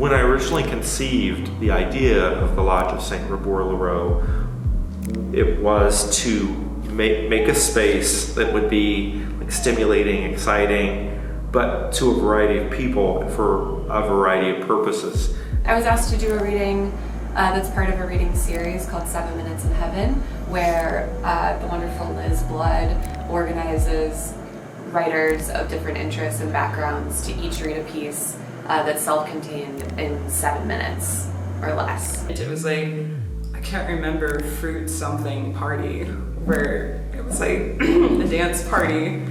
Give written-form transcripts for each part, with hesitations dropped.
When I originally conceived the idea of the Lodge of St. Reborlaro, it was to make a space that would be like stimulating, exciting, but to a variety of people and for a variety of purposes. I was asked to do a reading that's part of a reading series called 7 Minutes in Heaven, where the wonderful Liz Blood organizes writers of different interests and backgrounds to each read a piece that's self-contained in 7 minutes or less. It was like, I can't remember, fruit something party, where it was like a dance party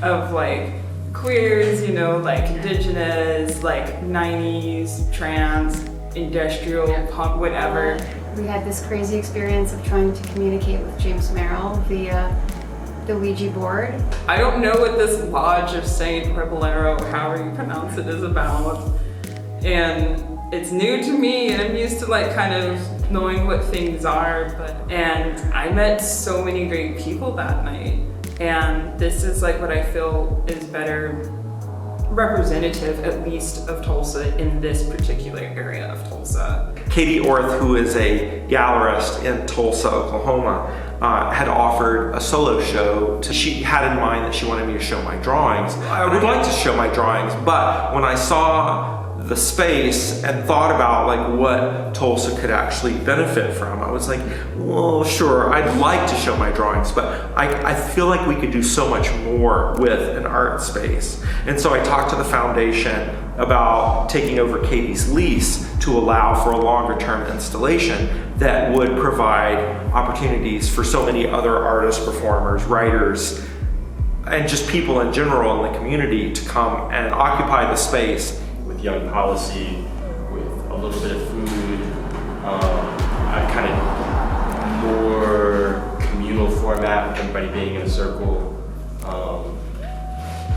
of like queers, you know, like indigenous, like 90s, trans, industrial, punk, whatever. We had this crazy experience of trying to communicate with James Merrill via the Ouija board. I don't know what this Lodge of St. Reborlaro, however you pronounce it, is about. And it's new to me, and I'm used to like kind of knowing what things are, and I met so many great people that night. And this is like what I feel is better representative, at least, of Tulsa in this particular area of Tulsa. Katie Orth, who is a gallerist in Tulsa, Oklahoma, had offered a solo show. She had in mind that she wanted me to show my drawings. I would like to show my drawings, but when I saw the space and thought about like what Tulsa could actually benefit from, I was like, well, sure, I'd like to show my drawings, but I feel like we could do so much more with an art space. And so I talked to the foundation about taking over Katie's lease to allow for a longer term installation that would provide opportunities for so many other artists, performers, writers, and just people in general in the community to come and occupy the space. With Young Policy, with a little bit of food, I kind of more communal format with everybody being in a circle,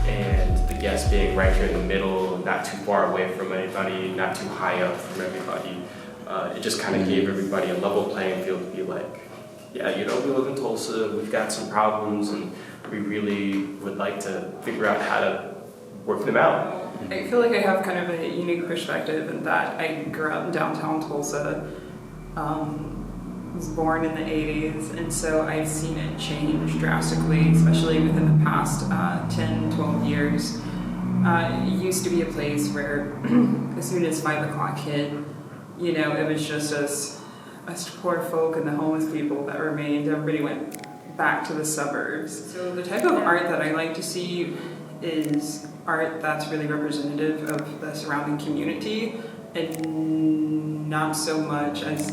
and the guests being right here in the middle, not too far away from anybody, not too high up from everybody. It just kind of gave everybody a level playing field to be like, yeah, you know, we live in Tulsa, we've got some problems, and we really would like to figure out how to work them out. I feel like I have kind of a unique perspective in that I grew up in downtown Tulsa, was born in the 80s, and so I've seen it change drastically, especially within the past 10, 12 years. It used to be a place where as soon as 5 o'clock hit, you know, it was just us poor folk and the homeless people that remained. Everybody went back to the suburbs. So the type of art that I like to see is art that's really representative of the surrounding community, and not so much as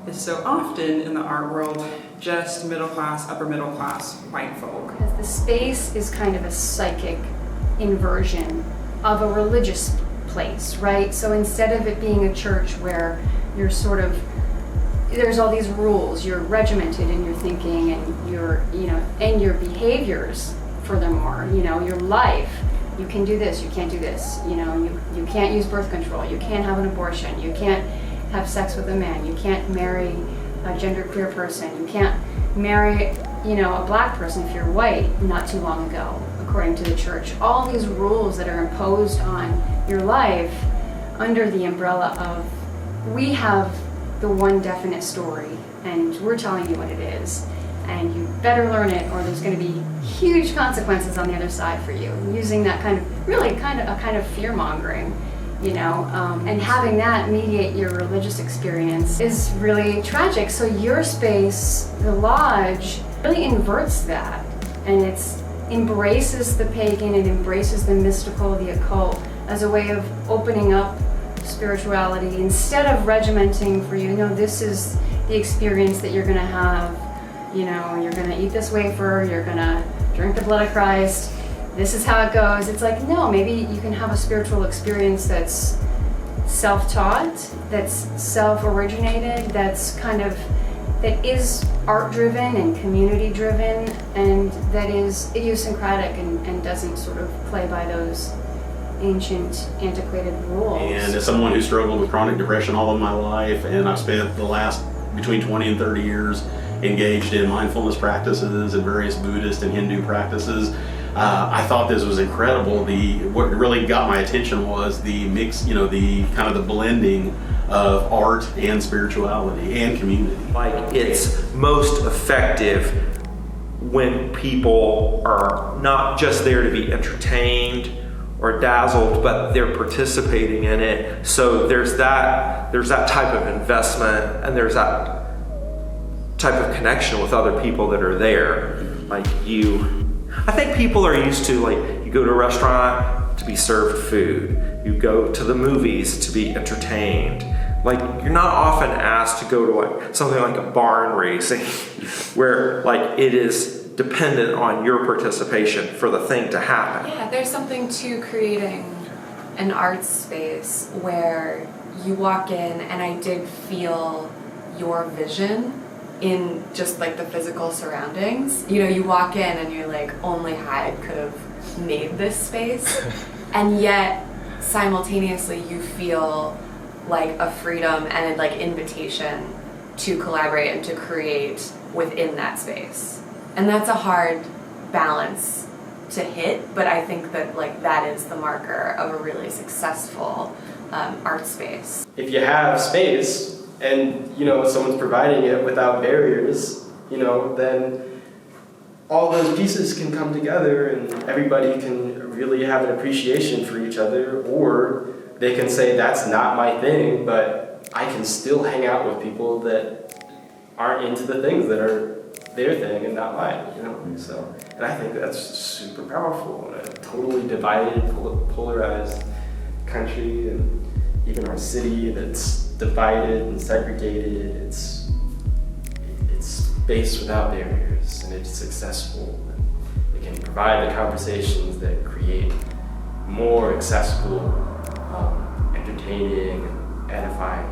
is so often in the art world, just middle class, upper middle class white folk. Because the space is kind of a psychic inversion of a religious place, right? So instead of it being a church where you're sort of, there's all these rules, you're regimented in your thinking and your, you know, and your behaviors, furthermore, you know, your life. You can do this, you can't do this, you know, you can't use birth control, you can't have an abortion, you can't have sex with a man, you can't marry a genderqueer person, you can't marry, you know, a black person if you're white not too long ago, according to the church. All these rules that are imposed on your life under the umbrella of, we have the one definite story and we're telling you what it is. And you better learn it or there's going to be huge consequences on the other side for you. Using that kind of, really kind of fear-mongering, you know, and having that mediate your religious experience is really tragic. So your space, the lodge, really inverts that, and it embraces the pagan, it embraces the mystical, the occult, as a way of opening up spirituality instead of regimenting for you, this is the experience that you're going to have. You know, you're going to eat this wafer, you're going to drink the blood of Christ, this is how it goes. It's like, no, maybe you can have a spiritual experience that's self-taught, that's self-originated, that's kind of, that is art-driven and community-driven, and that is idiosyncratic and doesn't sort of play by those ancient, antiquated rules. And as someone who struggled with chronic depression all of my life, and I've spent the last between 20 and 30 years engaged in mindfulness practices and various Buddhist and Hindu practices, I thought this was incredible. What really got my attention was the mix, the kind of the blending of art and spirituality and community. Like, it's most effective when people are not just there to be entertained or dazzled, but they're participating in it. So there's that type of investment, and there's that type of connection with other people that are there. Like, I think people are used to, like, you go to a restaurant to be served food, you go to the movies to be entertained. Like, you're not often asked to go to like something like a barn racing where like it is dependent on your participation for the thing to happen. Yeah, there's something to creating an art space where you walk in and I did feel your vision in just like the physical surroundings. You walk in and you're like, only Hyde could have made this space. And yet simultaneously you feel like a freedom and a like invitation to collaborate and to create within that space. And that's a hard balance to hit, but I think that like that is the marker of a really successful art space. If you have space and someone's providing it without barriers, then all those pieces can come together and everybody can really have an appreciation for each other, or they can say that's not my thing, but I can still hang out with people that aren't into the things that are their thing and not mine, So, and I think that's super powerful in a totally divided, polarized country, and even our city that's divided and segregated. It's space without barriers, and it's accessible. And it can provide the conversations that create more accessible, entertaining, and edifying